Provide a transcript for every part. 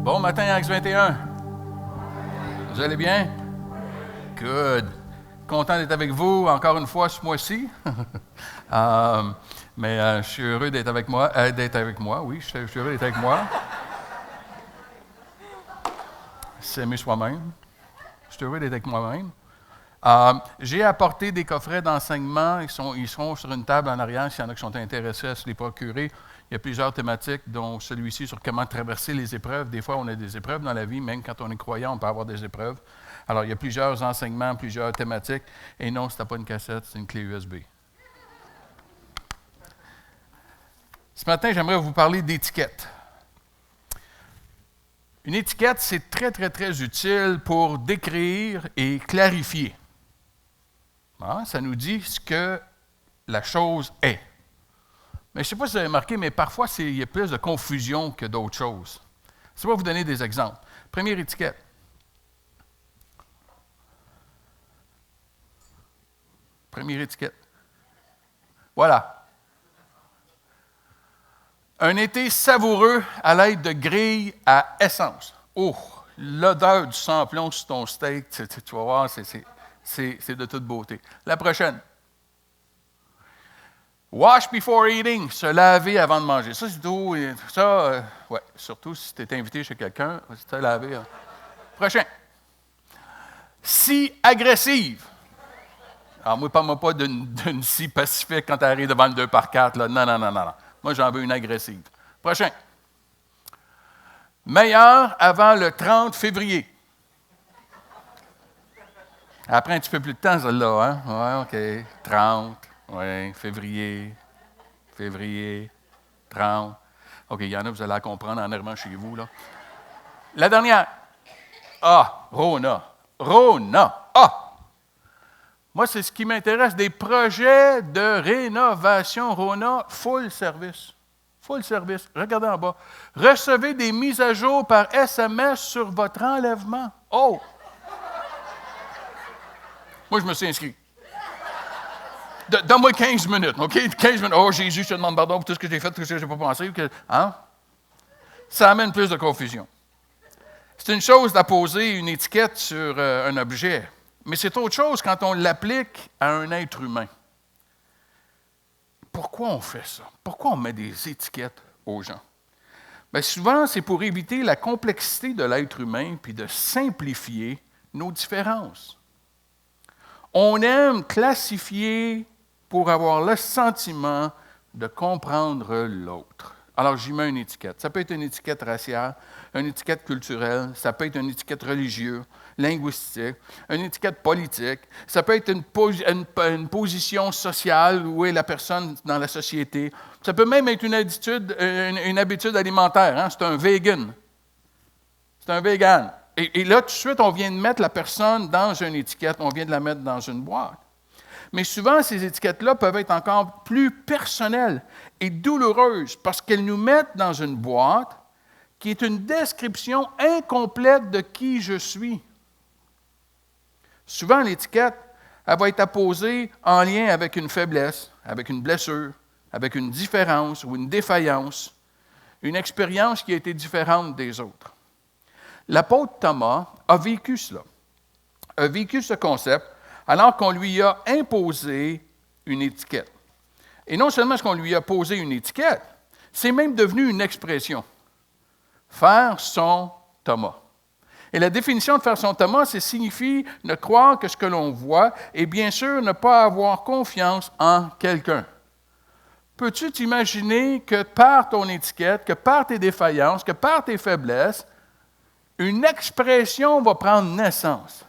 Bon matin, Acts 21. Vous allez bien? Good. Content d'être avec vous encore une fois ce mois-ci. Je suis heureux d'être avec moi. Oui, je suis heureux d'être avec moi. S'aimer soi-même. Je suis heureux d'être avec moi-même. J'ai apporté des coffrets d'enseignement. Ils seront sur une table en arrière s'il y en a qui sont intéressés à se les procurer. Il y a plusieurs thématiques, dont celui-ci sur comment traverser les épreuves. Des fois, on a des épreuves dans la vie, même quand on est croyant, on peut avoir des épreuves. Alors, il y a plusieurs enseignements, plusieurs thématiques. Et non, ce n'est pas une cassette, c'est une clé USB. Ce matin, j'aimerais vous parler d'étiquette. Une étiquette, c'est très, très, très utile pour décrire et clarifier. Ça nous dit ce que la chose est. Mais je ne sais pas si vous avez remarqué, mais parfois, il y a plus de confusion que d'autres choses. Je vais vous donner des exemples. Première étiquette. Première étiquette. Voilà. Un été savoureux à l'aide de grilles à essence. Oh, l'odeur du samplon sur ton steak, tu vas voir, c'est de toute beauté. La prochaine. Wash before eating, se laver avant de manger. Ça, c'est tout. Ça, surtout si tu es invité chez quelqu'un, se laver. Prochain. Si agressive. Alors, moi, parle-moi pas d'une scie pacifique quand tu arrives devant le 2x4. Là. Non. Moi, j'en veux une agressive. Prochain. Meilleur avant le 30 février. Après un petit peu plus de temps, celle-là, hein? Oui, OK. 30. Oui, février, 30. OK, il y en a, vous allez la comprendre en arrivant chez vous, là. La dernière. Rona. Moi, c'est ce qui m'intéresse, des projets de rénovation Rona, full service. Regardez en bas. Recevez des mises à jour par SMS sur votre enlèvement. Oh! Moi, je me suis inscrit. Donne-moi 15 minutes, OK? 15 minutes. Oh, Jésus, je te demande pardon pour tout ce que j'ai fait, tout ce que je n'ai pas pensé. Ça amène plus de confusion. C'est une chose d'apposer une étiquette sur un objet, mais c'est autre chose quand on l'applique à un être humain. Pourquoi on fait ça? Pourquoi on met des étiquettes aux gens? Bien, souvent, c'est pour éviter la complexité de l'être humain puis de simplifier nos différences. On aime classifier pour avoir le sentiment de comprendre l'autre. Alors, j'y mets une étiquette. Ça peut être une étiquette raciale, une étiquette culturelle, ça peut être une étiquette religieuse, linguistique, une étiquette politique, ça peut être une position sociale, où est la personne dans la société. Ça peut même être une habitude alimentaire. C'est un vegan. C'est un vegan. Et là, tout de suite, on vient de mettre la personne dans une étiquette, on vient de la mettre dans une boîte. Mais souvent, ces étiquettes-là peuvent être encore plus personnelles et douloureuses parce qu'elles nous mettent dans une boîte qui est une description incomplète de qui je suis. Souvent, l'étiquette, elle va être apposée en lien avec une faiblesse, avec une blessure, avec une différence ou une défaillance, une expérience qui a été différente des autres. L'apôtre Thomas a vécu cela, a vécu ce concept alors qu'on lui a imposé une étiquette. Et non seulement est-ce qu'on lui a posé une étiquette, c'est même devenu une expression. Faire son Thomas. Et la définition de faire son Thomas, c'est signifie ne croire que ce que l'on voit et bien sûr ne pas avoir confiance en quelqu'un. Peux-tu t'imaginer que par ton étiquette, que par tes défaillances, que par tes faiblesses, une expression va prendre naissance?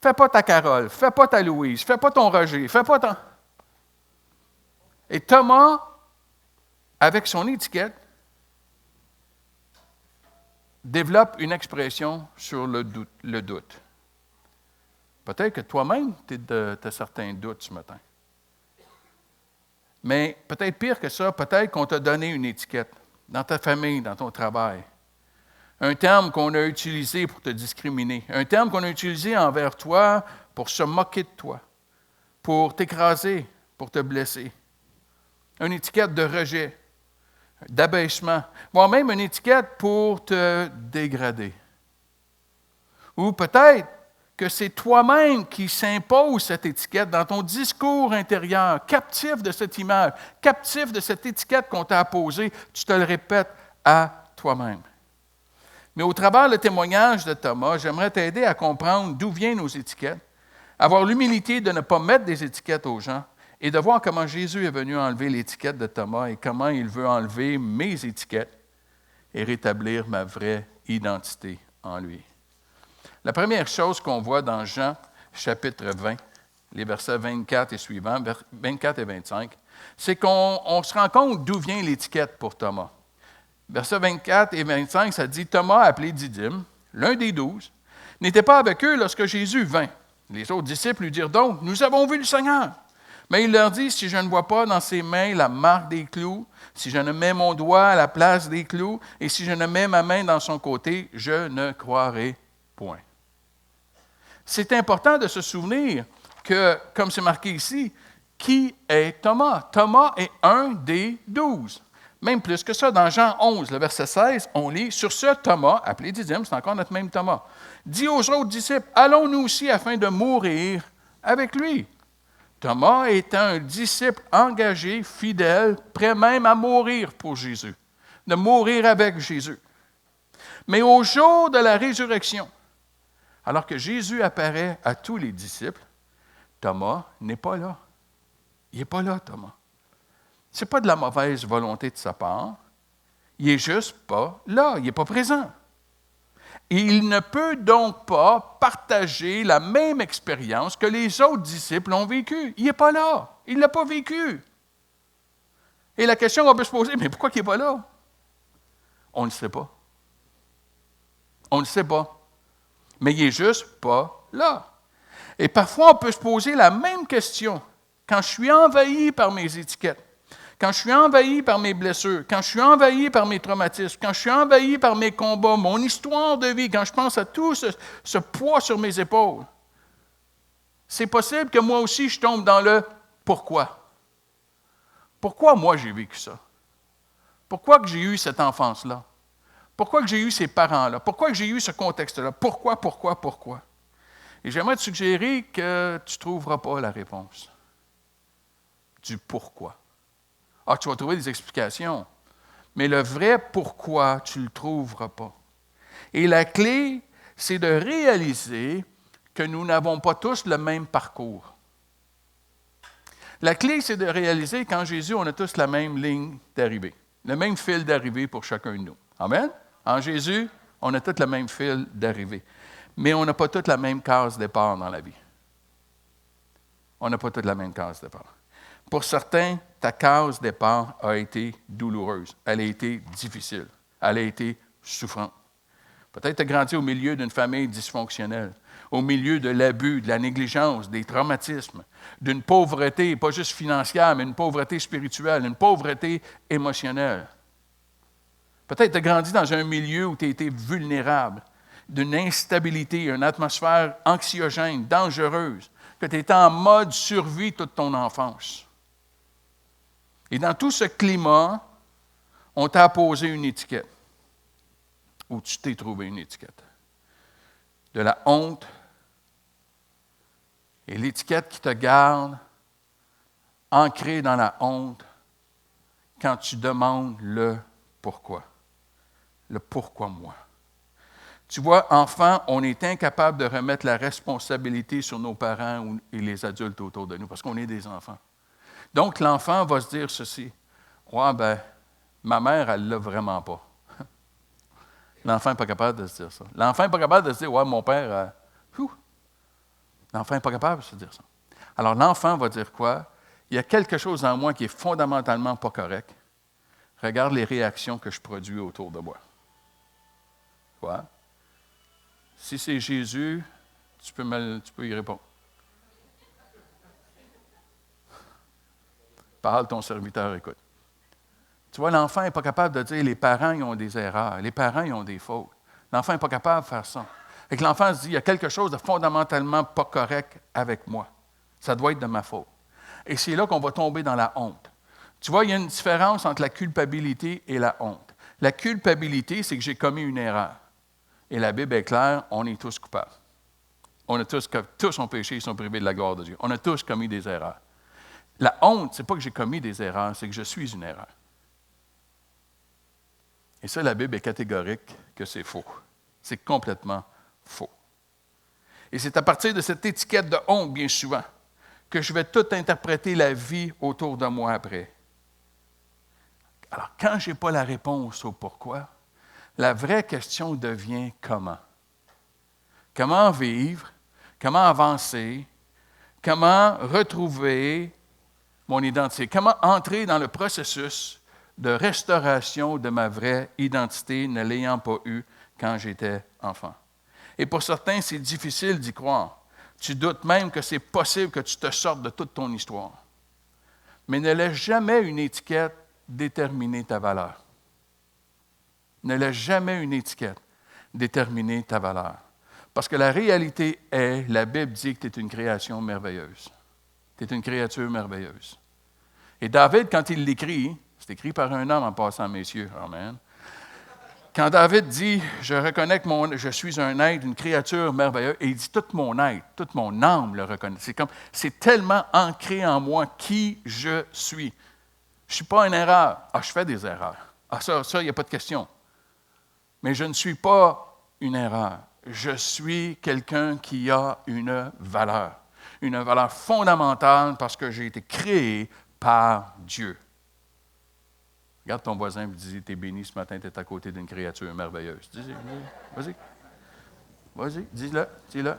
Fais pas ta Carole, fais pas ta Louise, fais pas ton Roger, fais pas ton... Et Thomas, avec son étiquette, développe une expression sur le doute. Peut-être que toi-même, tu as certains doutes ce matin. Mais peut-être pire que ça, peut-être qu'on t'a donné une étiquette dans ta famille, dans ton travail. Un terme qu'on a utilisé pour te discriminer. Un terme qu'on a utilisé envers toi pour se moquer de toi, pour t'écraser, pour te blesser. Une étiquette de rejet. d'abaissement, voire même une étiquette pour te dégrader. Ou peut-être que c'est toi-même qui s'impose cette étiquette dans ton discours intérieur, captif de cette image, captif de cette étiquette qu'on t'a apposée, tu te le répètes à toi-même. Mais au travers le témoignage de Thomas, j'aimerais t'aider à comprendre d'où viennent nos étiquettes, avoir l'humilité de ne pas mettre des étiquettes aux gens et de voir comment Jésus est venu enlever l'étiquette de Thomas et comment il veut enlever mes étiquettes et rétablir ma vraie identité en lui. La première chose qu'on voit dans Jean, chapitre 20, les versets 24 et suivants, 24 et 25, c'est qu'on se rend compte d'où vient l'étiquette pour Thomas. Versets 24 et 25, ça dit « Thomas, appelé Didyme, l'un des 12, n'était pas avec eux lorsque Jésus vint. Les autres disciples lui dirent donc, « Nous avons vu le Seigneur. » Mais il leur dit, « Si je ne vois pas dans ses mains la marque des clous, si je ne mets mon doigt à la place des clous, et si je ne mets ma main dans son côté, je ne croirai point. » C'est important de se souvenir que, comme c'est marqué ici, qui est Thomas? Thomas est un des 12. Même plus que ça, dans Jean 11, le verset 16, on lit « Sur ce, Thomas, appelé Didyme, c'est encore notre même Thomas, dit aux autres disciples, « Allons-nous aussi afin de mourir avec lui. » Thomas était un disciple engagé, fidèle, prêt même à mourir pour Jésus, de mourir avec Jésus. Mais au jour de la résurrection, alors que Jésus apparaît à tous les disciples, Thomas n'est pas là. Il n'est pas là, Thomas. Ce n'est pas de la mauvaise volonté de sa part. Il n'est juste pas là. Il n'est pas présent. Et il ne peut donc pas partager la même expérience que les autres disciples ont vécue. Il n'est pas là. Il ne l'a pas vécu. Et la question qu'on peut se poser, mais pourquoi il n'est pas là? On ne le sait pas. On ne le sait pas. Mais il n'est juste pas là. Et parfois, on peut se poser la même question quand je suis envahi par mes étiquettes, quand je suis envahi par mes blessures, quand je suis envahi par mes traumatismes, quand je suis envahi par mes combats, mon histoire de vie, quand je pense à tout ce poids sur mes épaules. C'est possible que moi aussi, je tombe dans le « pourquoi ». Pourquoi moi j'ai vécu ça? Pourquoi que j'ai eu cette enfance-là? Pourquoi que j'ai eu ces parents-là? Pourquoi que j'ai eu ce contexte-là? Pourquoi? Et j'aimerais te suggérer que tu ne trouveras pas la réponse du pourquoi. Ah, tu vas trouver des explications, mais le vrai pourquoi, tu ne le trouveras pas. Et la clé, c'est de réaliser que nous n'avons pas tous le même parcours. La clé, c'est de réaliser qu'en Jésus, on a tous la même ligne d'arrivée, le même fil d'arrivée pour chacun de nous. Amen? En Jésus, on a tous le même fil d'arrivée. Mais on n'a pas toutes la même case départ dans la vie. On n'a pas toutes la même case départ. Pour certains, ta case départ a été douloureuse. Elle a été difficile. Elle a été souffrante. Peut-être tu as grandi au milieu d'une famille dysfonctionnelle, au milieu de l'abus, de la négligence, des traumatismes, d'une pauvreté, pas juste financière, mais une pauvreté spirituelle, une pauvreté émotionnelle. Peut-être tu as grandi dans un milieu où tu as été vulnérable, d'une instabilité, une atmosphère anxiogène, dangereuse, que tu étais en mode survie toute ton enfance. Et dans tout ce climat, on t'a posé une étiquette, ou tu t'es trouvé une étiquette, de la honte, et l'étiquette qui te garde ancré dans la honte quand tu demandes le pourquoi. Le pourquoi moi. Tu vois, enfant, on est incapable de remettre la responsabilité sur nos parents et les adultes autour de nous, parce qu'on est des enfants. Donc, l'enfant va se dire ceci. Ouais, ma mère, elle ne l'a vraiment pas. L'enfant n'est pas capable de se dire ça. L'enfant n'est pas capable de se dire, ouais, mon père, L'enfant n'est pas capable de se dire ça. Alors, l'enfant va dire quoi? Il y a quelque chose en moi qui est fondamentalement pas correct. Regarde les réactions que je produis autour de moi. Quoi? Si c'est Jésus, tu peux y répondre. Parle, ton serviteur, écoute. Tu vois, l'enfant n'est pas capable de dire les parents ils ont des erreurs, les parents ils ont des fautes. L'enfant n'est pas capable de faire ça. Et que l'enfant se dit, il y a quelque chose de fondamentalement pas correct avec moi. Ça doit être de ma faute. Et c'est là qu'on va tomber dans la honte. Tu vois, il y a une différence entre la culpabilité et la honte. La culpabilité, c'est que j'ai commis une erreur. Et la Bible est claire, on est tous coupables. On a tous ont péché, ils sont privés de la gloire de Dieu. On a tous commis des erreurs. La honte, ce n'est pas que j'ai commis des erreurs, c'est que je suis une erreur. Et ça, la Bible est catégorique que c'est faux. C'est complètement faux. Et c'est à partir de cette étiquette de honte, bien souvent, que je vais tout interpréter la vie autour de moi après. Alors, quand je n'ai pas la réponse au pourquoi, la vraie question devient comment. Comment vivre, comment avancer, comment retrouver mon identité, comment entrer dans le processus de restauration de ma vraie identité, ne l'ayant pas eue quand j'étais enfant. Et pour certains, c'est difficile d'y croire. Tu doutes même que c'est possible que tu te sortes de toute ton histoire. Mais ne laisse jamais une étiquette déterminer ta valeur. Ne laisse jamais une étiquette déterminer ta valeur. Parce que la réalité est, la Bible dit que tu es une création merveilleuse. Tu es une créature merveilleuse. Et David, quand il l'écrit, c'est écrit par un homme en passant, messieurs, amen. Quand David dit, je reconnais que je suis un être, une créature merveilleuse, et il dit, tout mon être, toute mon âme le reconnaît. C'est tellement ancré en moi qui je suis. Je ne suis pas une erreur. Ah, je fais des erreurs. Ah, ça, il n'y a pas de question. Mais je ne suis pas une erreur. Je suis quelqu'un qui a une valeur fondamentale parce que j'ai été créé par Dieu. Regarde ton voisin et dis, t'es béni ce matin, tu es à côté d'une créature merveilleuse. Dis-le, vas-y. Vas-y, dis-le.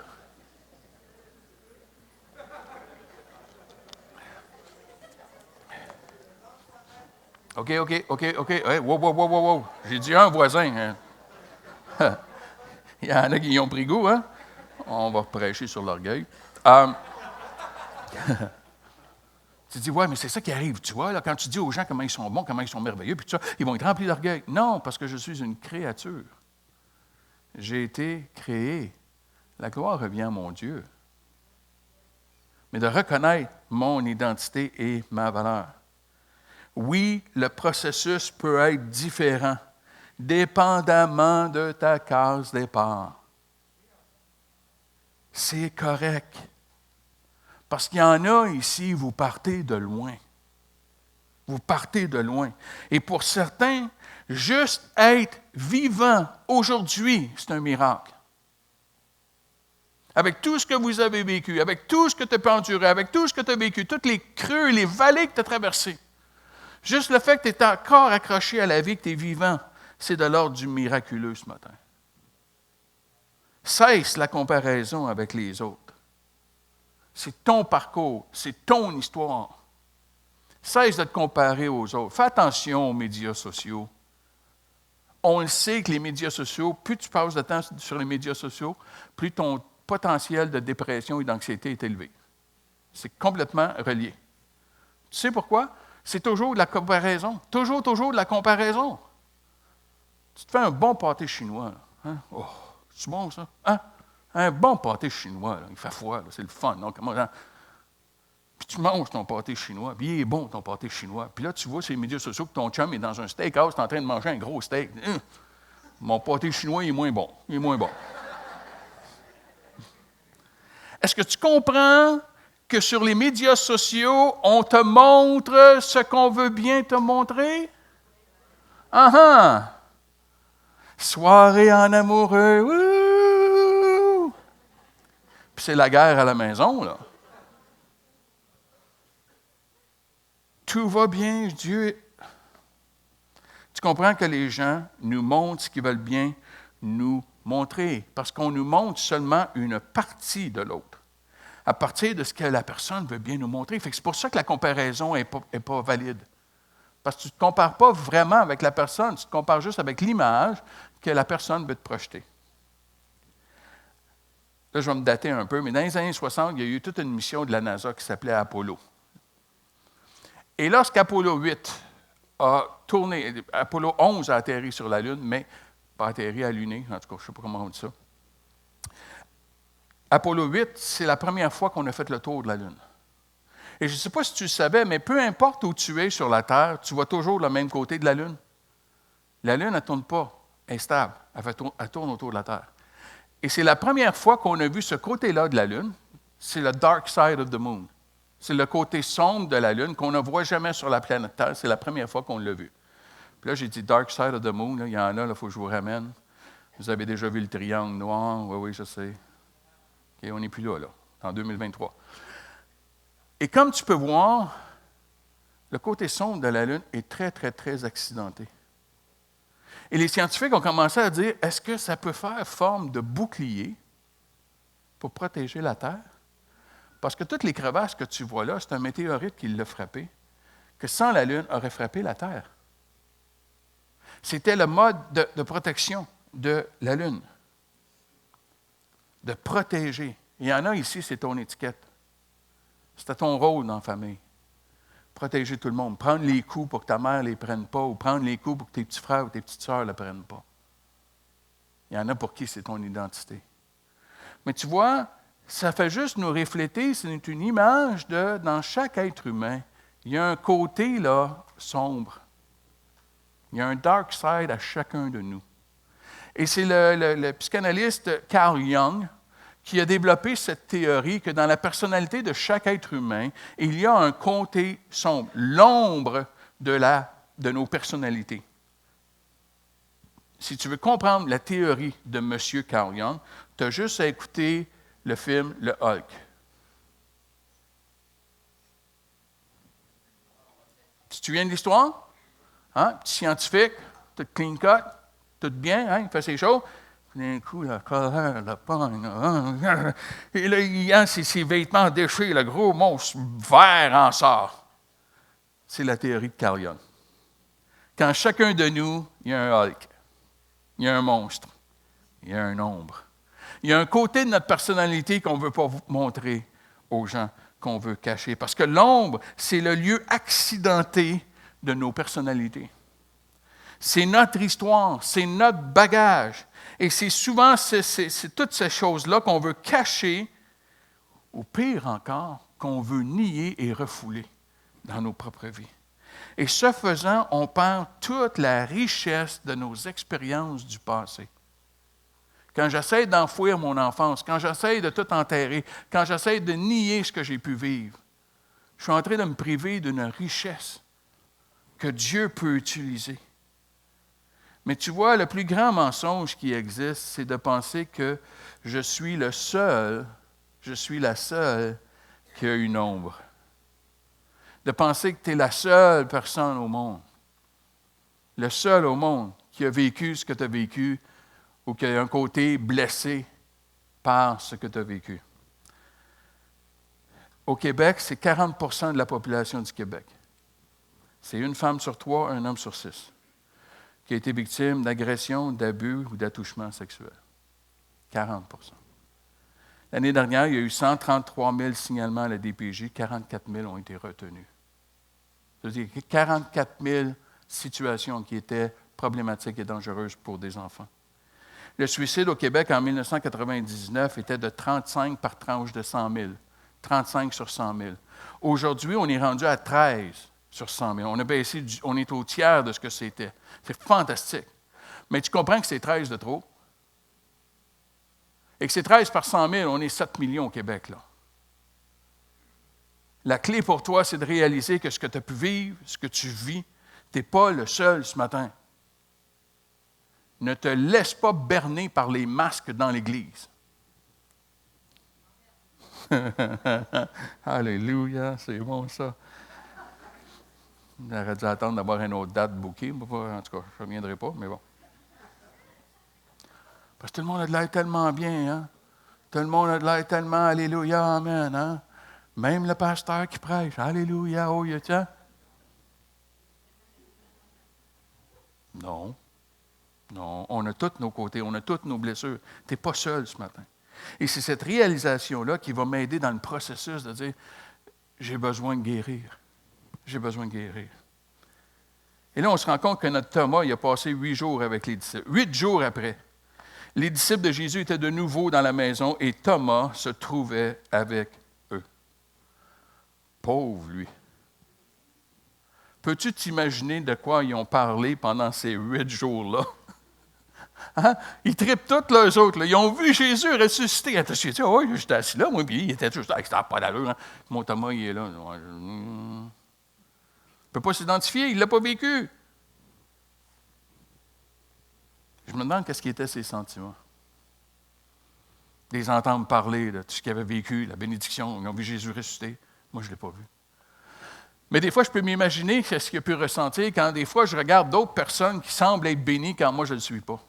OK. Hey, wow. J'ai dit un voisin. Hein. Il y en a qui y ont pris goût, hein? On va prêcher sur l'orgueil. Tu dis, ouais, mais c'est ça qui arrive, tu vois, là, quand tu dis aux gens comment ils sont bons, comment ils sont merveilleux, puis tout ça, ils vont être remplis d'orgueil. Non, parce que je suis une créature. J'ai été créé. La gloire revient à mon Dieu. Mais de reconnaître mon identité et ma valeur. Oui, le processus peut être différent, dépendamment de ta case départ. C'est correct. Parce qu'il y en a ici, vous partez de loin. Vous partez de loin. Et pour certains, juste être vivant aujourd'hui, c'est un miracle. Avec tout ce que vous avez vécu, avec tout ce que tu as enduré, avec tout ce que tu as vécu, toutes les creux, les vallées que tu as traversées, juste le fait que tu es encore accroché à la vie, que tu es vivant, c'est de l'ordre du miraculeux ce matin. Cesse la comparaison avec les autres. C'est ton parcours, c'est ton histoire. Cesse de te comparer aux autres. Fais attention aux médias sociaux. On le sait que les médias sociaux, plus tu passes de temps sur les médias sociaux, plus ton potentiel de dépression et d'anxiété est élevé. C'est complètement relié. Tu sais pourquoi? C'est toujours de la comparaison. Toujours de la comparaison. Tu te fais un bon pâté chinois. Hein? Oh, c'est bon ça? Hein? Un bon pâté chinois, là. Il fait froid, là. C'est le fun. Donc, puis tu manges ton pâté chinois, puis il est bon ton pâté chinois. Puis là, tu vois sur les médias sociaux que ton chum est dans un steakhouse, tu es en train de manger un gros steak. Mon pâté chinois, il est moins bon. Est-ce que tu comprends que sur les médias sociaux, on te montre ce qu'on veut bien te montrer? Soirée en amoureux. Wouh! Puis c'est la guerre à la maison, là. Tout va bien, Dieu. Tu comprends que les gens nous montrent ce qu'ils veulent bien nous montrer, parce qu'on nous montre seulement une partie de l'autre, à partir de ce que la personne veut bien nous montrer. C'est pour ça que la comparaison n'est pas valide. Parce que tu ne te compares pas vraiment avec la personne, tu te compares juste avec l'image que la personne veut te projeter. Là, je vais me dater un peu, mais dans les années 60, il y a eu toute une mission de la NASA qui s'appelait Apollo. Et lorsqu'Apollo 8 a tourné, Apollo 11 a atterri sur la Lune, mais pas atterri à luner, en tout cas, je ne sais pas comment on dit ça. Apollo 8, c'est la première fois qu'on a fait le tour de la Lune. Et je ne sais pas si tu le savais, mais peu importe où tu es sur la Terre, tu vois toujours le même côté de la Lune. La Lune, elle ne tourne pas, elle est stable, elle tourne autour de la Terre. Et c'est la première fois qu'on a vu ce côté-là de la Lune, c'est le dark side of the moon. C'est le côté sombre de la Lune qu'on ne voit jamais sur la planète Terre. C'est la première fois qu'on l'a vu. Puis là, j'ai dit dark side of the moon, là, il y en a, il faut que je vous ramène. Vous avez déjà vu le triangle noir, oui, je sais. OK, on n'est plus là, en 2023. Et comme tu peux voir, le côté sombre de la Lune est très, très, très accidenté. Et les scientifiques ont commencé à dire, est-ce que ça peut faire forme de bouclier pour protéger la Terre? Parce que toutes les crevasses que tu vois là, c'est un météorite qui l'a frappé, que sans la Lune, aurait frappé la Terre. C'était le mode de protection de la Lune. De protéger. Il y en a ici, c'est ton étiquette. C'était ton rôle dans la famille. Protéger tout le monde. Prendre les coups pour que ta mère ne les prenne pas, ou prendre les coups pour que tes petits frères ou tes petites sœurs ne les prennent pas. Il y en a pour qui c'est ton identité. Mais tu vois, ça fait juste nous refléter, c'est une image de, dans chaque être humain, il y a un côté là, sombre. Il y a un dark side à chacun de nous. Et c'est le psychanalyste Carl Jung qui a développé cette théorie que dans la personnalité de chaque être humain, il y a un côté sombre, l'ombre de nos personnalités. Si tu veux comprendre la théorie de M. Carl Jung, tu as juste à écouter le film Le Hulk. Tu te souviens de l'histoire? Hein? Petit scientifique, tout clean cut, tout bien, hein? Il fait ses choses. D'un coup, la colère, la pogne. Et là, il a ses vêtements déchirés, le gros monstre vert en sort. C'est la théorie de Carl Jung. Quand chacun de nous, il y a un Hulk, il y a un monstre, il y a un ombre. Il y a un côté de notre personnalité qu'on ne veut pas montrer aux gens, qu'on veut cacher. Parce que l'ombre, c'est le lieu accidenté de nos personnalités. C'est notre histoire, c'est notre bagage. Et c'est souvent c'est toutes ces choses-là qu'on veut cacher, ou pire encore, qu'on veut nier et refouler dans nos propres vies. Et ce faisant, on perd toute la richesse de nos expériences du passé. Quand j'essaie d'enfouir mon enfance, quand j'essaie de tout enterrer, quand j'essaie de nier ce que j'ai pu vivre, je suis en train de me priver d'une richesse que Dieu peut utiliser. Mais tu vois, le plus grand mensonge qui existe, c'est de penser que je suis la seule qui a une ombre. De penser que tu es la seule personne au monde, le seul au monde qui a vécu ce que tu as vécu ou qui a un côté blessé par ce que tu as vécu. Au Québec, c'est 40 % de la population du Québec. C'est une femme sur 3, un homme sur 6. Qui a été victime d'agression, d'abus ou d'attouchement sexuel. 40 %. L'année dernière, il y a eu 133 000 signalements à la DPJ, 44 000 ont été retenus. C'est-à-dire 44 000 situations qui étaient problématiques et dangereuses pour des enfants. Le suicide au Québec en 1999 était de 35 par tranche de 100 000, 35 sur 100 000. Aujourd'hui, on est rendu à 13 sur 100 000. On a baissé, on est au tiers de ce que c'était. C'est fantastique. Mais tu comprends que c'est 13 de trop? Et que c'est 13 par 100 000, on est 7 millions au Québec, là. La clé pour toi, c'est de réaliser que ce que tu as pu vivre, ce que tu vis, tu n'es pas le seul ce matin. Ne te laisse pas berner par les masques dans l'Église. Alléluia, c'est bon ça. J'aurais dû attendre d'avoir une autre date bouquée. En tout cas, je ne reviendrai pas, mais bon. Parce que tout le monde a de l'air tellement bien, hein? Tout le monde a de l'air tellement Alléluia, Amen, hein? Même le pasteur qui prêche, Alléluia, oh, tiens. Non. Non, on a tous nos côtés, on a toutes nos blessures. Tu n'es pas seul ce matin. Et c'est cette réalisation-là qui va m'aider dans le processus de dire, j'ai besoin de guérir. J'ai besoin de guérir. Et là, on se rend compte que notre Thomas, il a passé 8 jours avec les disciples. 8 jours après, les disciples de Jésus étaient de nouveau dans la maison et Thomas se trouvait avec eux. Pauvre, lui. Peux-tu t'imaginer de quoi ils ont parlé pendant ces 8 jours-là? Hein? Ils trippent tous les autres. Là. Ils ont vu Jésus ressusciter. Attends, Jésus, oh, oui, j'étais assis là, moi, puis il était juste, ça n'a pas d'allure. Hein? Mon Thomas, il est là. Il ne peut pas s'identifier, il ne l'a pas vécu. Je me demande qu'est-ce qui étaient ses sentiments. Les entendre parler de tout ce qu'ils avaient vécu, la bénédiction, ils ont vu Jésus ressusciter. Moi, je ne l'ai pas vu. Mais des fois, je peux m'imaginer ce qu'il a pu ressentir quand des fois, je regarde d'autres personnes qui semblent être bénies quand moi, je ne le suis pas.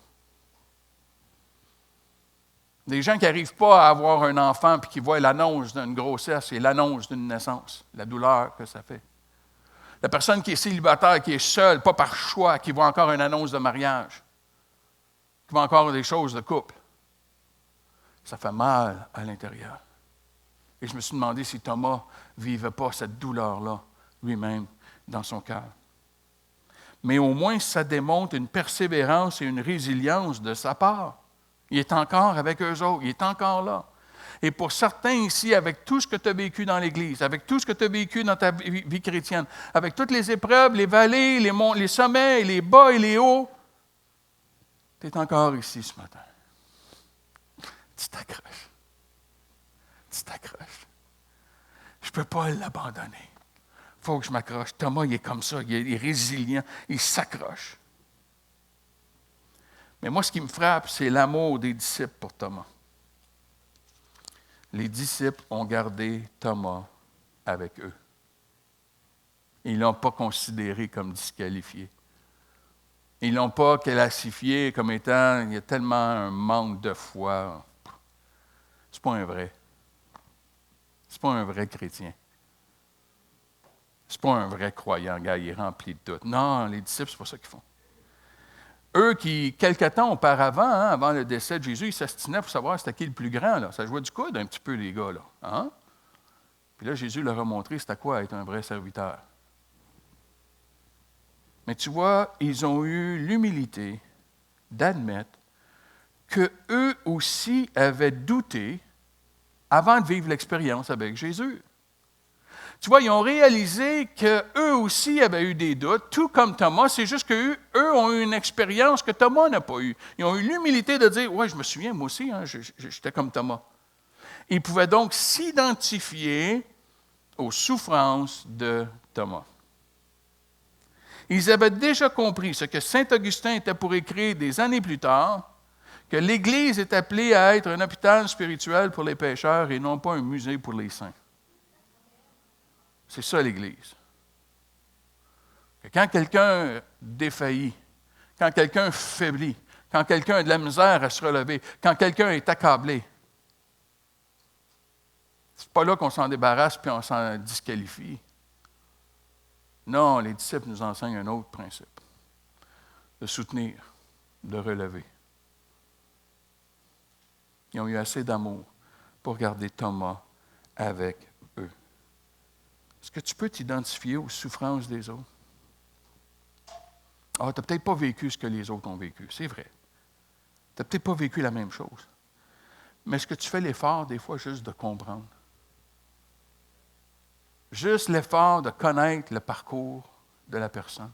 Des gens qui n'arrivent pas à avoir un enfant puis qui voient l'annonce d'une grossesse et l'annonce d'une naissance, la douleur que ça fait. La personne qui est célibataire, qui est seule, pas par choix, qui voit encore une annonce de mariage, qui voit encore des choses de couple. Ça fait mal à l'intérieur. Et je me suis demandé si Thomas ne vivait pas cette douleur-là lui-même dans son cœur. Mais au moins, ça démontre une persévérance et une résilience de sa part. Il est encore avec eux autres, il est encore là. Et pour certains ici, avec tout ce que tu as vécu dans l'Église, avec tout ce que tu as vécu dans ta vie chrétienne, avec toutes les épreuves, les vallées, les sommets, les bas et les hauts, tu es encore ici ce matin. Tu t'accroches. Tu t'accroches. Je ne peux pas l'abandonner. Il faut que je m'accroche. Thomas, il est comme ça, il est résilient, il s'accroche. Mais moi, ce qui me frappe, c'est l'amour des disciples pour Thomas. Les disciples ont gardé Thomas avec eux. Ils ne l'ont pas considéré comme disqualifié. Ils ne l'ont pas classifié comme étant, il y a tellement un manque de foi. C'est pas un vrai. C'est pas un vrai chrétien. C'est pas un vrai croyant, gars, il est rempli de doutes. Non, les disciples, c'est pas ça qu'ils font. Eux qui, quelque temps auparavant, avant le décès de Jésus, ils s'astinaient pour savoir c'était qui le plus grand. Là. Ça jouait du coude un petit peu, les gars. Là. Hein? Puis là, Jésus leur a montré c'était quoi être un vrai serviteur. Mais tu vois, ils ont eu l'humilité d'admettre qu'eux aussi avaient douté avant de vivre l'expérience avec Jésus. Tu vois, ils ont réalisé qu'eux aussi avaient eu des doutes, tout comme Thomas, c'est juste qu'eux ont eu une expérience que Thomas n'a pas eue. Ils ont eu l'humilité de dire, « Oui, je me souviens, moi aussi, hein, j'étais comme Thomas. » Ils pouvaient donc s'identifier aux souffrances de Thomas. Ils avaient déjà compris ce que saint Augustin était pour écrire des années plus tard, que l'Église est appelée à être un hôpital spirituel pour les pécheurs et non pas un musée pour les saints. C'est ça l'Église. Quand quelqu'un défaillit, quand quelqu'un faiblit, quand quelqu'un a de la misère à se relever, quand quelqu'un est accablé, c'est pas là qu'on s'en débarrasse puis on s'en disqualifie. Non, les disciples nous enseignent un autre principe. De soutenir, de relever. Ils ont eu assez d'amour pour garder Thomas avec eux. Est-ce que tu peux t'identifier aux souffrances des autres? Ah, tu n'as peut-être pas vécu ce que les autres ont vécu, c'est vrai. Tu n'as peut-être pas vécu la même chose. Mais est-ce que tu fais l'effort, des fois, juste de comprendre? Juste l'effort de connaître le parcours de la personne.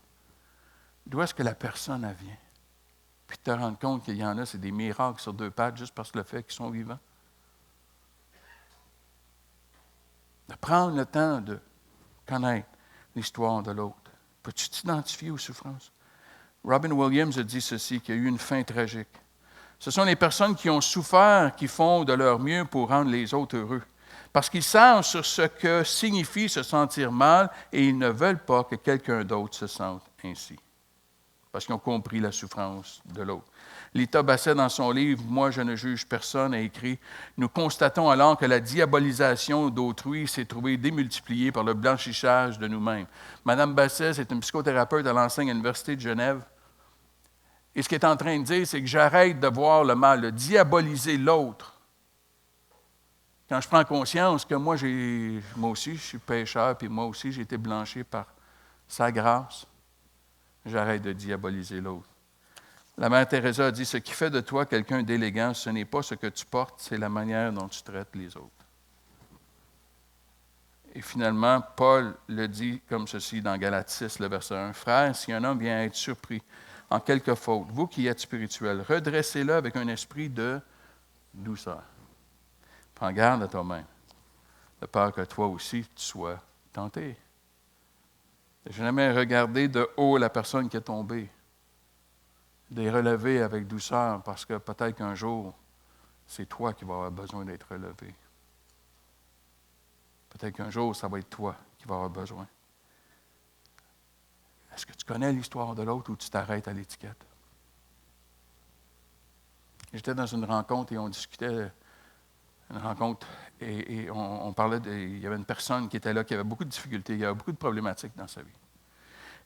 D'où est-ce que la personne elle vient? Puis te rendre compte qu'il y en a, c'est des miracles sur 2 pattes juste parce que le fait qu'ils sont vivants. De prendre le temps de connaître l'histoire de l'autre. Peux-tu t'identifier aux souffrances? Robin Williams a dit ceci, qu'il y a eu une fin tragique. Ce sont les personnes qui ont souffert qui font de leur mieux pour rendre les autres heureux. Parce qu'ils savent sur ce que signifie se sentir mal et ils ne veulent pas que quelqu'un d'autre se sente ainsi. Parce qu'ils ont compris la souffrance de l'autre. Lita Bassett, dans son livre « Moi, je ne juge personne », a écrit « Nous constatons alors que la diabolisation d'autrui s'est trouvée démultipliée par le blanchissage de nous-mêmes. » Madame Bassett, c'est une psychothérapeute, elle enseigne à l'Université de Genève. Et ce qu'elle est en train de dire, c'est que j'arrête de voir le mal, de diaboliser l'autre. Quand je prends conscience que moi aussi, je suis pécheur, puis moi aussi, j'ai été blanchi par sa grâce, j'arrête de diaboliser l'autre. La mère Teresa a dit, ce qui fait de toi quelqu'un d'élégant, ce n'est pas ce que tu portes, c'est la manière dont tu traites les autres. Et finalement, Paul le dit comme ceci dans Galates 6, le verset 1. « Frères, si un homme vient être surpris en quelque faute, vous qui êtes spirituels, redressez-le avec un esprit de douceur. Prends garde à toi-même, de peur que toi aussi tu sois tenté. » Je n'ai jamais regardé de haut la personne qui est tombée, de les relever avec douceur, parce que peut-être qu'un jour, c'est toi qui vas avoir besoin d'être relevé. Peut-être qu'un jour, ça va être toi qui vas avoir besoin. Est-ce que tu connais l'histoire de l'autre ou tu t'arrêtes à l'étiquette? J'étais dans une rencontre et on discutait, une rencontre, et on parlait il y avait une personne qui était là, qui avait beaucoup de difficultés, il y avait beaucoup de problématiques dans sa vie.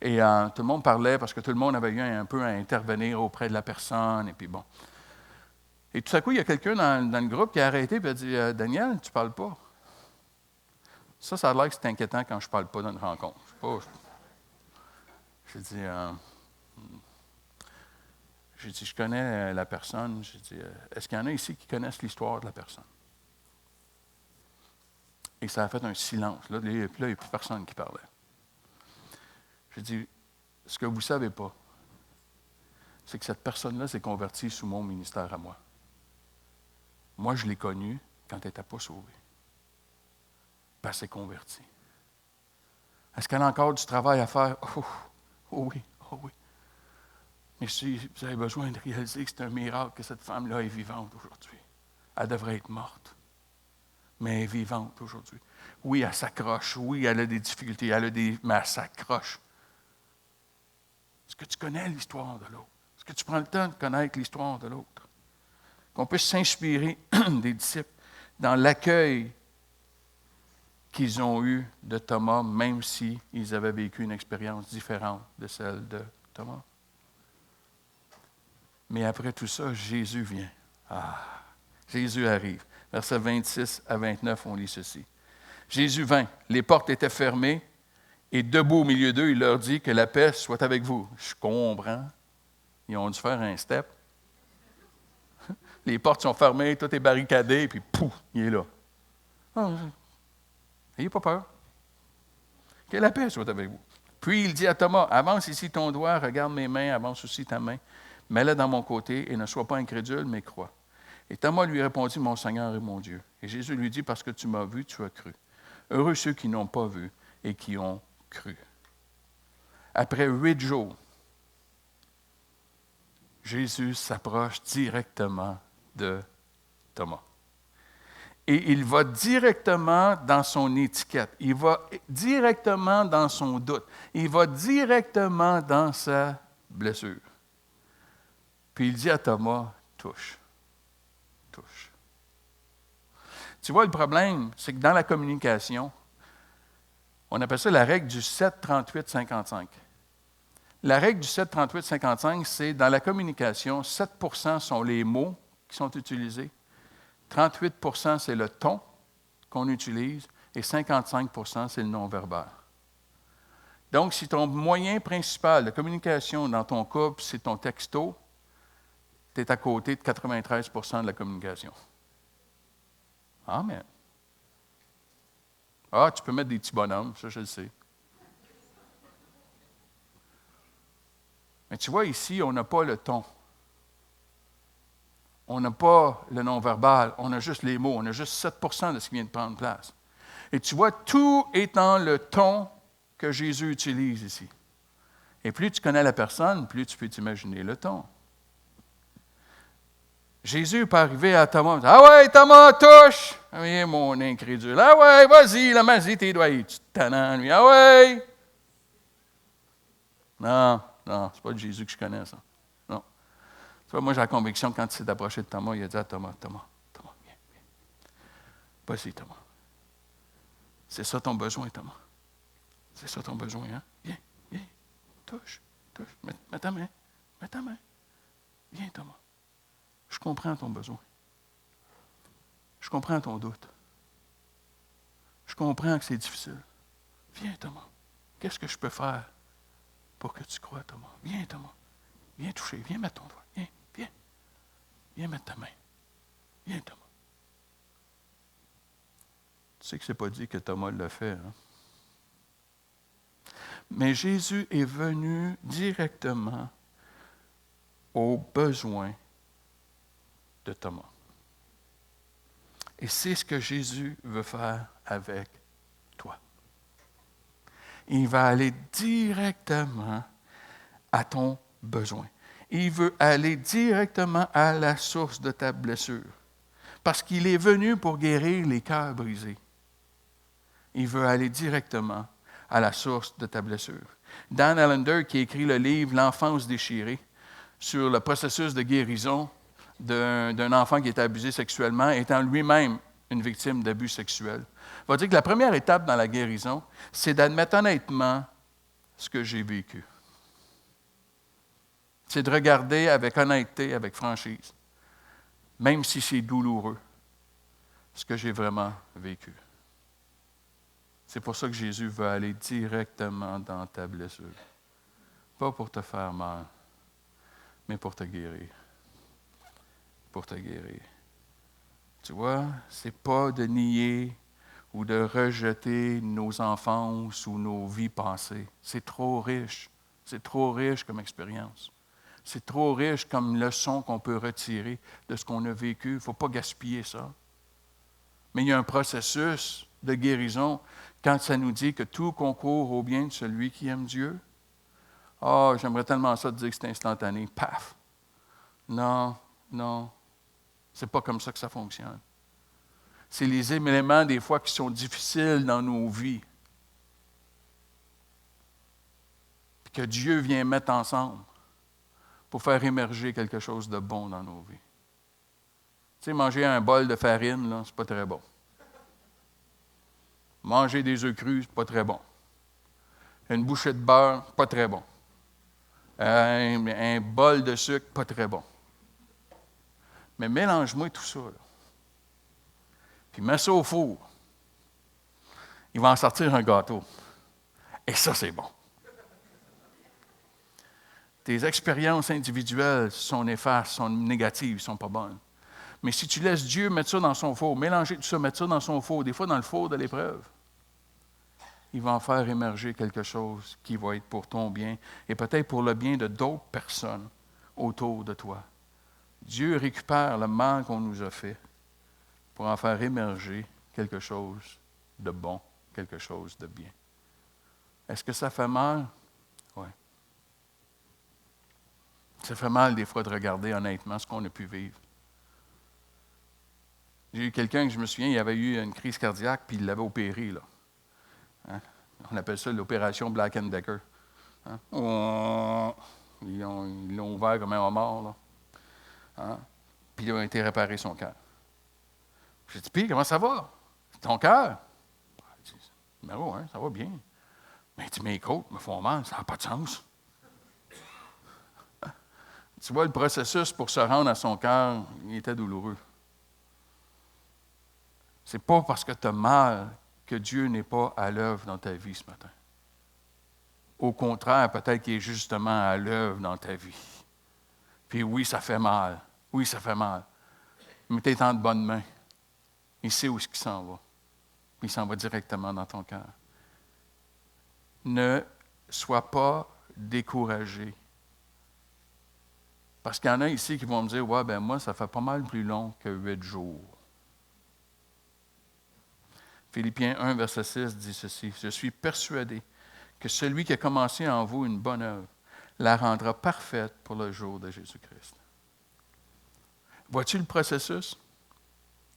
Et tout le monde parlait parce que tout le monde avait eu un peu à intervenir auprès de la personne, et puis bon. Et tout à coup, il y a quelqu'un dans le groupe qui a arrêté et a dit « Daniel, tu ne parles pas. » Ça a l'air que c'est inquiétant quand je ne parle pas dans une rencontre. J'ai dit, je connais la personne. J'ai dit, est-ce qu'il y en a ici qui connaissent l'histoire de la personne? Et ça a fait un silence. Là, il n'y a plus personne qui parlait. J'ai dit, ce que vous ne savez pas, c'est que cette personne-là s'est convertie sous mon ministère à moi. Moi, je l'ai connue quand elle n'était pas sauvée. Puis elle s'est convertie. Est-ce qu'elle a encore du travail à faire? Oh oui, oh oui. Mais si vous avez besoin de réaliser que c'est un miracle que cette femme-là est vivante aujourd'hui. Elle devrait être morte, mais elle est vivante aujourd'hui. Oui, elle s'accroche. Oui, elle a des difficultés. Mais elle s'accroche. Est-ce que tu connais l'histoire de l'autre? Est-ce que tu prends le temps de connaître l'histoire de l'autre? Qu'on puisse s'inspirer des disciples dans l'accueil qu'ils ont eu de Thomas, même s'ils avaient vécu une expérience différente de celle de Thomas. Mais après tout ça, Jésus vient. Jésus arrive. Versets 26 à 29, on lit ceci. Jésus vint, les portes étaient fermées, et debout au milieu d'eux, il leur dit que la paix soit avec vous. Je comprends. Ils ont dû faire un step. Les portes sont fermées, tout est barricadé, puis pouf, il est là. N'ayez pas peur. Que la paix soit avec vous. Puis il dit à Thomas, avance ici ton doigt, regarde mes mains, avance aussi ta main, mets-la dans mon côté et ne sois pas incrédule, mais crois. Et Thomas lui répondit, mon Seigneur et mon Dieu. Et Jésus lui dit, parce que tu m'as vu, tu as cru. Heureux ceux qui n'ont pas vu et qui ont cru. Après 8 jours, Jésus s'approche directement de Thomas. Et il va directement dans son étiquette. Il va directement dans son doute. Il va directement dans sa blessure. Puis il dit à Thomas, touche. Touche. Tu vois, le problème, c'est que dans la communication, on appelle ça la règle du 7-38-55. La règle du 7-38-55, c'est dans la communication, 7% sont les mots qui sont utilisés, 38% c'est le ton qu'on utilise et 55% c'est le non-verbal. Donc, si ton moyen principal de communication dans ton couple, c'est ton texto, tu es à côté de 93% de la communication. Amen. Tu peux mettre des petits bonhommes, ça je le sais. Mais tu vois, ici, on n'a pas le ton. On n'a pas le non-verbal, on a juste les mots, on a juste 7% de ce qui vient de prendre place. Et tu vois, tout est dans le ton que Jésus utilise ici. Et plus tu connais la personne, plus tu peux t'imaginer le ton. Jésus peut arriver à Thomas, « Ah ouais, Thomas, touche! » « Ah oui, mon incrédule. »« Ah ouais, vas-y, la magie, tes doigts. » Tu te tannes, lui. « Ah ouais! » Non, c'est pas de Jésus que je connais, ça. Non. Tu vois, moi, j'ai la conviction, quand il s'est approché de Thomas, il a dit à Thomas, viens. Vas-y, Thomas. C'est ça ton besoin, Thomas. C'est ça ton besoin, hein? Viens. Touche. Mets ta main. Viens, Thomas. Je comprends ton besoin. Je comprends ton doute. Je comprends que c'est difficile. Viens, Thomas. Qu'est-ce que je peux faire pour que tu crois, Thomas? Viens, Thomas. Viens toucher. Viens mettre ton doigt. Viens. Viens mettre ta main. Viens, Thomas. Tu sais que ce n'est pas dit que Thomas l'a fait. Hein? Mais Jésus est venu directement aux besoins de Thomas. Et c'est ce que Jésus veut faire avec toi. Il va aller directement à ton besoin. Il veut aller directement à la source de ta blessure. Parce qu'il est venu pour guérir les cœurs brisés. Il veut aller directement à la source de ta blessure. Dan Allender, qui a écrit le livre « L'enfance déchirée », sur le processus de guérison d'un enfant qui était abusé sexuellement, étant lui-même une victime d'abus sexuels, va dire que la première étape dans la guérison, c'est d'admettre honnêtement ce que j'ai vécu. C'est de regarder avec honnêteté, avec franchise, même si c'est douloureux, ce que j'ai vraiment vécu. C'est pour ça que Jésus veut aller directement dans ta blessure. Pas pour te faire mal, mais pour te guérir. Pour te guérir. Tu vois, c'est pas de nier ou de rejeter nos enfances ou nos vies passées. C'est trop riche. C'est trop riche comme expérience. C'est trop riche comme leçon qu'on peut retirer de ce qu'on a vécu. Il ne faut pas gaspiller ça. Mais il y a un processus de guérison quand ça nous dit que tout concourt au bien de celui qui aime Dieu. Ah, j'aimerais tellement ça te dire que c'est instantané. Paf! Non, non. C'est pas comme ça que ça fonctionne. C'est les éléments, des fois, qui sont difficiles dans nos vies. Puis que Dieu vient mettre ensemble pour faire émerger quelque chose de bon dans nos vies. Tu sais, manger un bol de farine, là, c'est pas très bon. Manger des œufs crus, c'est pas très bon. Une bouchée de beurre, pas très bon. Un bol de sucre, pas très bon. Mais mélange-moi tout ça, là. Puis mets ça au four. Il va en sortir un gâteau. Et ça, c'est bon. Tes expériences individuelles sont néfastes, sont négatives, ne sont pas bonnes. Mais si tu laisses Dieu mettre ça dans son four, mélanger tout ça, mettre ça dans son four, des fois dans le four de l'épreuve, il va en faire émerger quelque chose qui va être pour ton bien et peut-être pour le bien de d'autres personnes autour de toi. Dieu récupère le mal qu'on nous a fait pour en faire émerger quelque chose de bon, quelque chose de bien. Est-ce que ça fait mal? Oui. Ça fait mal des fois de regarder honnêtement ce qu'on a pu vivre. J'ai eu quelqu'un que je me souviens, il avait eu une crise cardiaque, puis il l'avait opéré, là. Hein? On appelle ça l'opération Black & Decker. Hein? Ils l'ont ouvert comme un homard, là. Hein? Puis il a été réparé son cœur. J'ai dit, puis comment ça va? Ton cœur? Il dit, numéro 1, ça va bien. Mais il dit, mes côtes me font mal, ça n'a pas de sens. Tu vois, le processus pour se rendre à son cœur, il était douloureux. Ce n'est pas parce que tu as mal que Dieu n'est pas à l'œuvre dans ta vie ce matin. Au contraire, peut-être qu'il est justement à l'œuvre dans ta vie. Puis oui, ça fait mal. Oui, ça fait mal. Mais tu es en de bonnes mains. Il sait où est-ce qu'il s'en va. Il s'en va directement dans ton cœur. Ne sois pas découragé. Parce qu'il y en a ici qui vont me dire, ouais, ben moi, ça fait pas mal plus long que 8 jours. Philippiens 1, verset 6 dit ceci, « Je suis persuadé que celui qui a commencé en vous une bonne œuvre la rendra parfaite pour le jour de Jésus-Christ. » Vois-tu le processus?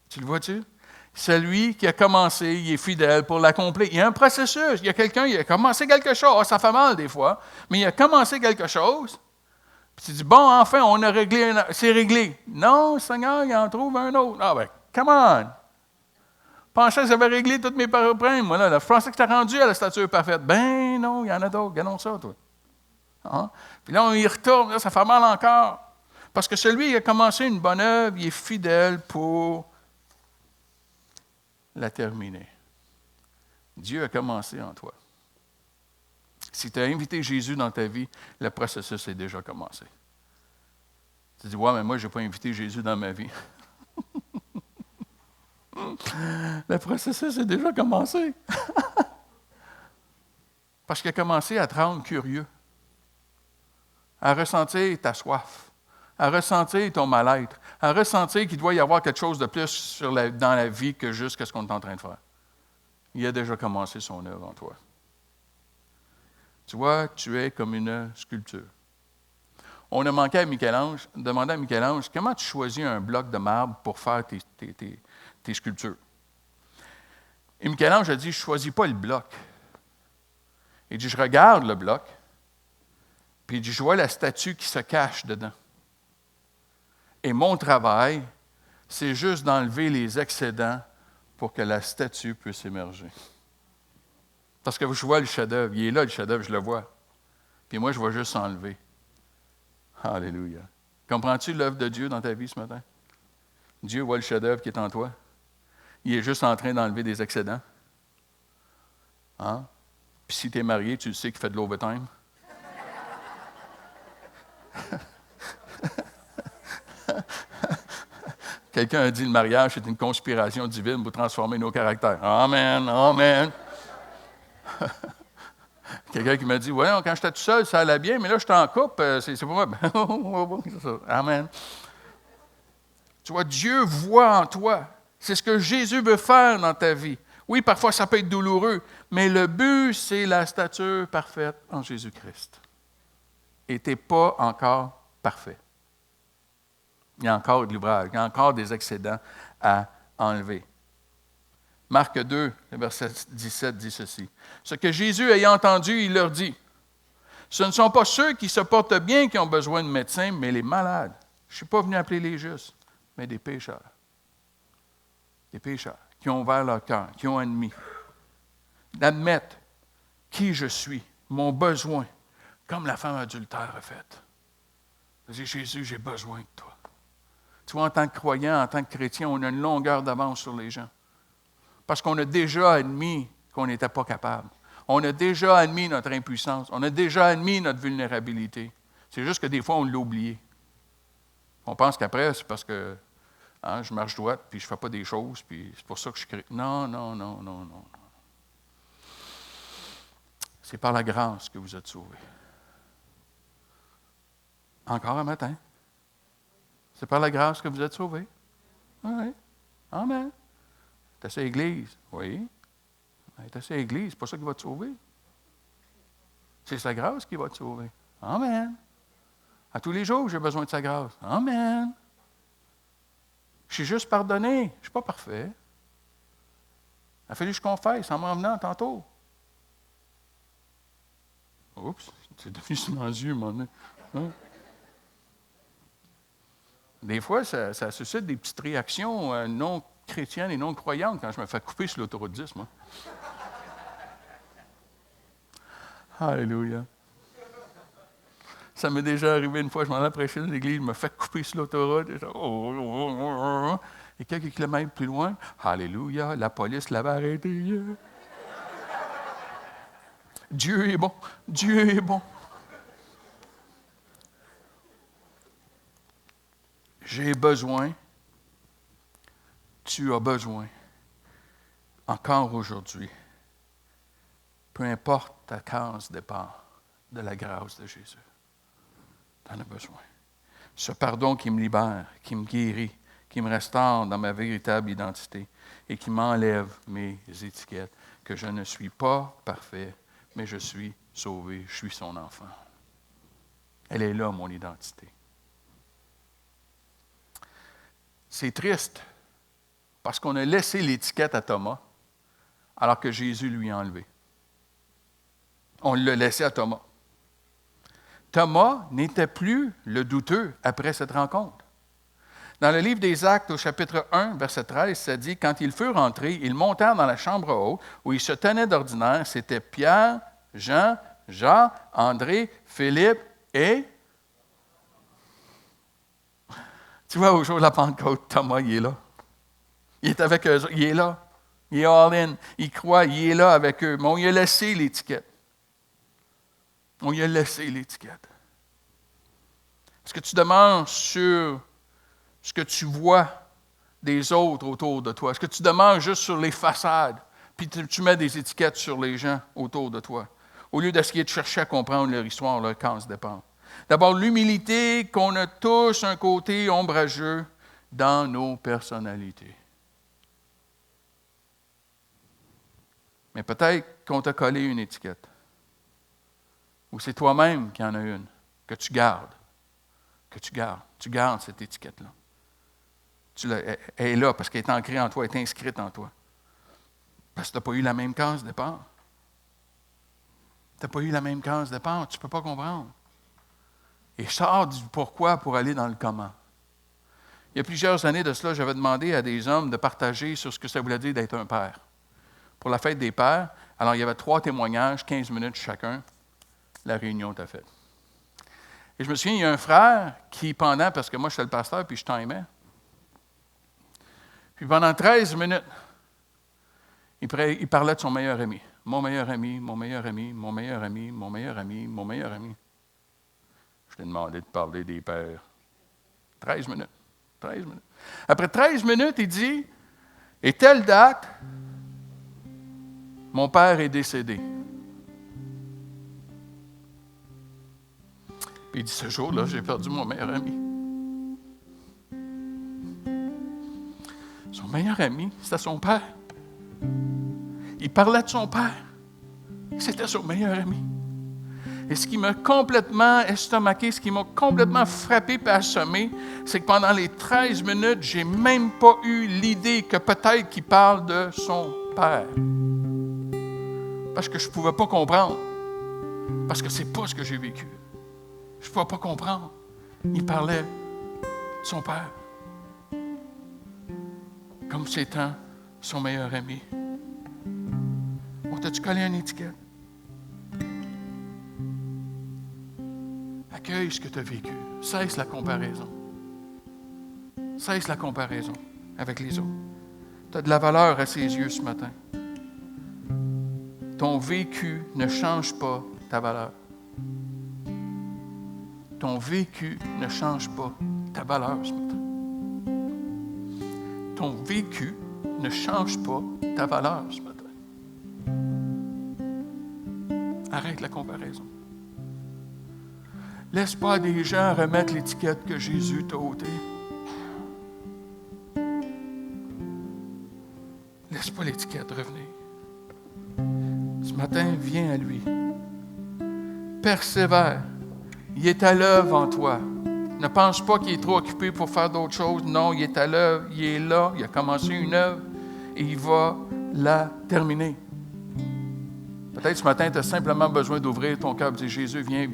Tu le vois-tu? Celui qui a commencé, il est fidèle pour l'accomplir. Il y a un processus. Il y a quelqu'un qui a commencé quelque chose. Ah, ça fait mal des fois, mais il a commencé quelque chose. Puis tu dis, bon, enfin, on a réglé, c'est réglé. Non, Seigneur, il en trouve un autre. Ah ben, come on! Je pensais que j'avais réglé tous mes problèmes. Moi, là, je pensais que tu as rendu à la stature parfaite. Ben non, il y en a d'autres. Regardons ça, toi. Hein? Puis là, on y retourne. Là, ça fait mal encore. Parce que celui qui a commencé une bonne œuvre, il est fidèle pour la terminer. Dieu a commencé en toi. Si tu as invité Jésus dans ta vie, le processus est déjà commencé. Tu dis, ouais, mais moi, je n'ai pas invité Jésus dans ma vie. Le processus est déjà commencé. Parce qu'il a commencé à te rendre curieux, à ressentir ta soif, à ressentir ton mal-être, à ressentir qu'il doit y avoir quelque chose de plus dans la vie que juste ce qu'on est en train de faire. Il a déjà commencé son œuvre en toi. Tu vois, tu es comme une sculpture. On a demandé à Michel-Ange, comment tu choisis un bloc de marbre pour faire tes sculptures? Et Michel-Ange a dit, je ne choisis pas le bloc. Il dit, je regarde le bloc, puis il dit, je vois la statue qui se cache dedans. Et mon travail, c'est juste d'enlever les excédents pour que la statue puisse émerger. Parce que je vois le chef-d'œuvre. Il est là, le chef-d'œuvre, je le vois. Puis moi, je vais juste enlever. Alléluia. Comprends-tu l'œuvre de Dieu dans ta vie ce matin? Dieu voit le chef-d'œuvre qui est en toi. Il est juste en train d'enlever des excédents. Hein? Puis si tu es marié, tu le sais qu'il fait de l'overtime. Quelqu'un a dit le mariage, c'est une conspiration divine pour transformer nos caractères. Amen, amen. Quelqu'un qui m'a dit, ouais, quand j'étais tout seul, ça allait bien, mais là, je suis en couple, c'est pour moi. C'est ça. Amen. Tu vois, Dieu voit en toi. C'est ce que Jésus veut faire dans ta vie. Oui, parfois, ça peut être douloureux, mais le but, c'est la stature parfaite en Jésus-Christ. Et tu n'es pas encore parfait. Il y a encore de l'ouvrage, il y a encore des excédents à enlever. Marc 2, le verset 17 dit ceci. Ce que Jésus ayant entendu, il leur dit, ce ne sont pas ceux qui se portent bien qui ont besoin de médecins, mais les malades. Je ne suis pas venu appeler les justes, mais des pécheurs. Des pécheurs qui ont ouvert leur cœur, qui ont admis, d'admettre qui je suis, mon besoin, comme la femme adultère a fait. Elle dit, Jésus, j'ai besoin de toi. Tu vois, en tant que croyant, en tant que chrétien, on a une longueur d'avance sur les gens. Parce qu'on a déjà admis qu'on n'était pas capable. On a déjà admis notre impuissance. On a déjà admis notre vulnérabilité. C'est juste que des fois, on l'a oublié. On pense qu'après, c'est parce que je marche droite, puis je ne fais pas des choses, puis c'est pour ça que je crée. Non, non, non, non, non. C'est par la grâce que vous êtes sauvés. Encore un matin. C'est par la grâce que vous êtes sauvés. Oui. Amen. Tu es assez Église. Oui. Tu es assez Église, c'est pas ça qui va te sauver. C'est sa grâce qui va te sauver. Amen. À tous les jours, j'ai besoin de sa grâce. Amen. Je suis juste pardonné. Je ne suis pas parfait. Il a fallu que je confesse en m'en venant tantôt. Oups, c'est devenu silencieux, mon nez. Hein? Des fois, ça suscite des petites réactions non chrétiennes et non croyantes quand je me fais couper sur l'autoroute 10, moi. Alléluia. Ça m'est déjà arrivé une fois, je m'en allais prêcher dans l'église, je me fais couper sur l'autoroute. Et quelques kilomètres plus loin, Alléluia, la police l'avait arrêté. Dieu est bon, Dieu est bon. J'ai besoin, tu as besoin, encore aujourd'hui, peu importe ta case départ de la grâce de Jésus. Tu en as besoin. Ce pardon qui me libère, qui me guérit, qui me restaure dans ma véritable identité et qui m'enlève mes étiquettes, que je ne suis pas parfait, mais je suis sauvé, je suis son enfant. Elle est là, mon identité. C'est triste, parce qu'on a laissé l'étiquette à Thomas, alors que Jésus lui a enlevé. On l'a laissé à Thomas. Thomas n'était plus le douteux après cette rencontre. Dans le livre des Actes, au chapitre 1, verset 13, ça dit « Quand ils furent entrés, ils montèrent dans la chambre haute, où ils se tenaient d'ordinaire. C'était Pierre, Jean, Jacques, André, Philippe et... » Tu vois, au jour de la Pentecôte, Thomas, il est là. Il est avec eux, il est là. Il est all-in. Il croit, il est là avec eux. Mais on lui a laissé l'étiquette. On lui a laissé l'étiquette. Est-ce que tu demandes sur ce que tu vois des autres autour de toi? Est-ce que tu demeures juste sur les façades, puis tu mets des étiquettes sur les gens autour de toi, au lieu d'essayer de chercher à comprendre leur histoire, leur cause dépend? D'abord, l'humilité qu'on a tous un côté ombrageux dans nos personnalités. Mais peut-être qu'on t'a collé une étiquette. Ou c'est toi-même qui en as une, que tu gardes. Que tu gardes. Tu gardes cette étiquette-là. Elle est là parce qu'elle est ancrée en toi, elle est inscrite en toi. Parce que tu n'as pas eu la même case de départ. Tu n'as pas eu la même case de départ, tu ne peux pas comprendre. Et je sors du pourquoi pour aller dans le comment. Il y a plusieurs années de cela, j'avais demandé à des hommes de partager sur ce que ça voulait dire d'être un père. Pour la fête des pères, alors il y avait 3 témoignages, 15 minutes chacun. La réunion était faite. Et je me souviens, il y a un frère qui, parce que moi j'étais le pasteur, puis je t'aimais, puis pendant 13 minutes, il parlait de son meilleur ami. Mon meilleur ami, mon meilleur ami, mon meilleur ami, mon meilleur ami, mon meilleur ami. Je t'ai demandé de parler des pères. 13 minutes. 13 minutes. Après 13 minutes, il dit, et telle date, mon père est décédé. Puis il dit, ce jour-là, j'ai perdu mon meilleur ami. Son meilleur ami, c'était son père. Il parlait de son père. C'était son meilleur ami. Et ce qui m'a complètement estomaqué, ce qui m'a complètement frappé et assommé, c'est que pendant les 13 minutes, je n'ai même pas eu l'idée que peut-être qu'il parle de son père. Parce que je ne pouvais pas comprendre. Parce que ce n'est pas ce que j'ai vécu. Je ne pouvais pas comprendre. Il parlait de son père. Comme s'étant son meilleur ami. On t'a-tu collé une étiquette? Accueille ce que tu as vécu. Cesse la comparaison. Cesse la comparaison avec les autres. Tu as de la valeur à ses yeux ce matin. Ton vécu ne change pas ta valeur. Ton vécu ne change pas ta valeur ce matin. Ton vécu ne change pas ta valeur ce matin. Arrête la comparaison. Laisse pas des gens remettre l'étiquette que Jésus t'a ôtée. Laisse pas l'étiquette revenir. Ce matin, viens à lui. Persévère. Il est à l'œuvre en toi. Ne pense pas qu'il est trop occupé pour faire d'autres choses. Non, il est à l'œuvre. Il est là. Il a commencé une œuvre et il va la terminer. Peut-être ce matin, tu as simplement besoin d'ouvrir ton cœur et de dire, Jésus, viens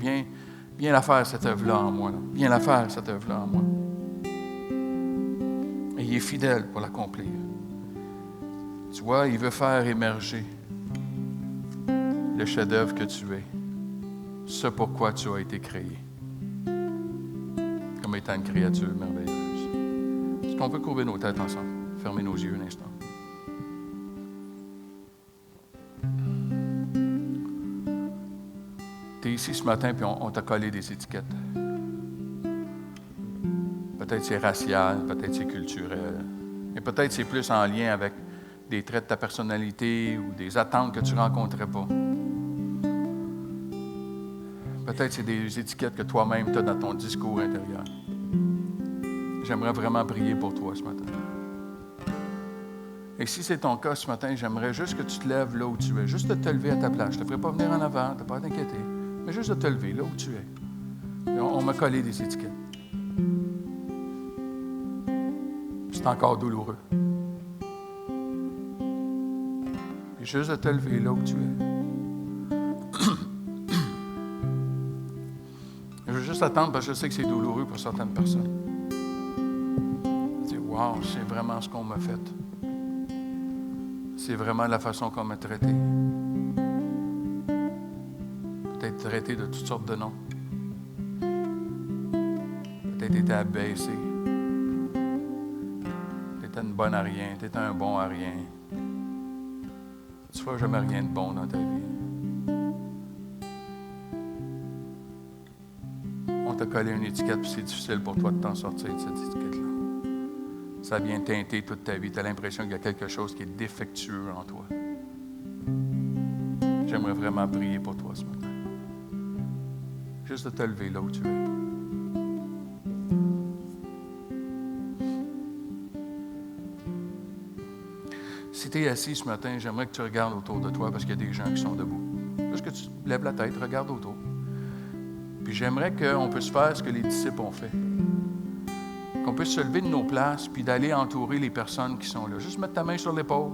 la faire, cette œuvre-là en moi. Là. Viens la faire, cette œuvre-là en moi. Et il est fidèle pour l'accomplir. Tu vois, il veut faire émerger le chef-d'œuvre que tu es. Ce pourquoi tu as été créé. Comme étant une créature merveilleuse. Est-ce qu'on peut courber nos têtes ensemble? Fermer nos yeux un instant. Tu es ici ce matin puis on t'a collé des étiquettes. Peut-être c'est racial, peut-être c'est culturel. Et peut-être c'est plus en lien avec des traits de ta personnalité ou des attentes que tu ne rencontrais pas. Peut-être c'est des étiquettes que toi-même tu as dans ton discours intérieur. J'aimerais vraiment prier pour toi ce matin. Et si c'est ton cas ce matin, j'aimerais juste que tu te lèves là où tu es. Juste de te lever à ta place. Je ne te ferai pas venir en avant, tu n'as pas à t'inquiéter. Mais juste de te lever là où tu es. Et on m'a collé des étiquettes. C'est encore douloureux. Et juste de te lever là où tu es. Je veux juste attendre parce que je sais que c'est douloureux pour certaines personnes. Dire, wow, c'est vraiment ce qu'on m'a fait. C'est vraiment la façon qu'on m'a traité. Peut-être traité de toutes sortes de noms. Peut-être été abaissé. T'étais une bonne à rien. T'étais un bon à rien. Tu ne feras jamais rien de bon dans ta vie. On t'a collé une étiquette, puis c'est difficile pour toi de t'en sortir de cette étiquette-là. Ça vient teinter toute ta vie. Tu as l'impression qu'il y a quelque chose qui est défectueux en toi. J'aimerais vraiment prier pour toi ce matin. Juste de te lever là où tu es. Si tu es assis ce matin, j'aimerais que tu regardes autour de toi parce qu'il y a des gens qui sont debout. Juste que tu lèves la tête, regarde autour. Puis j'aimerais qu'on puisse faire ce que les disciples ont fait. Qu'on puisse se lever de nos places puis d'aller entourer les personnes qui sont là. Juste mettre ta main sur l'épaule.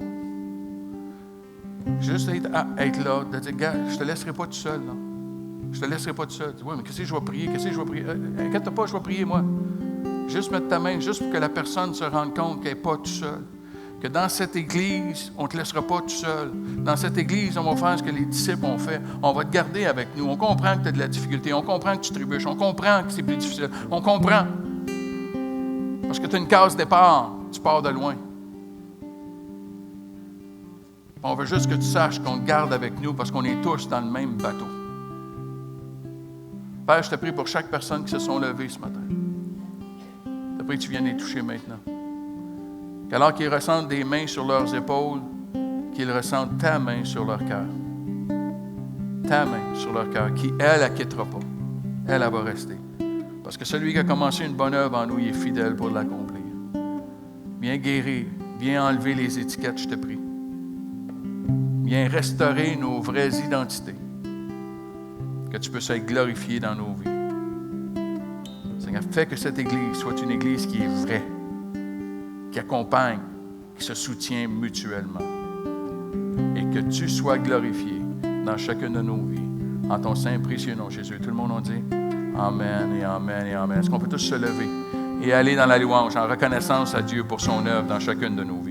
Juste être là, de dire, gars, je ne te laisserai pas tout seul. Là. Je ne te laisserai pas tout seul. Oui, mais qu'est-ce que je vais prier? Inquiète-toi pas, je vais prier moi. Juste mettre ta main, juste pour que la personne se rende compte qu'elle n'est pas tout seul. Que dans cette Église, on ne te laissera pas tout seul. Dans cette Église, on va faire ce que les disciples ont fait. On va te garder avec nous. On comprend que tu as de la difficulté. On comprend que tu trébuches. On comprend que c'est plus difficile. On comprend. Parce que tu as une case départ. Tu pars de loin. On veut juste que tu saches qu'on te garde avec nous parce qu'on est tous dans le même bateau. Père, je te prie pour chaque personne qui se sont levées ce matin. Je te prie que tu viennes les toucher maintenant. Qu'alors qu'ils ressentent des mains sur leurs épaules, qu'ils ressentent ta main sur leur cœur. Ta main sur leur cœur, qui, elle, ne quittera pas. Elle va rester. Parce que celui qui a commencé une bonne œuvre en nous, il est fidèle pour l'accomplir. Viens guérir, viens enlever les étiquettes, je te prie. Viens restaurer nos vraies identités. Que tu puisses être glorifié dans nos vies. Seigneur, fais que cette Église soit une Église qui est vraie, qui accompagne, qui se soutient mutuellement. Et que tu sois glorifié dans chacune de nos vies. En ton saint précieux nom, Jésus. Tout le monde en dit Amen et Amen et Amen. Est-ce qu'on peut tous se lever et aller dans la louange en reconnaissance à Dieu pour son œuvre dans chacune de nos vies?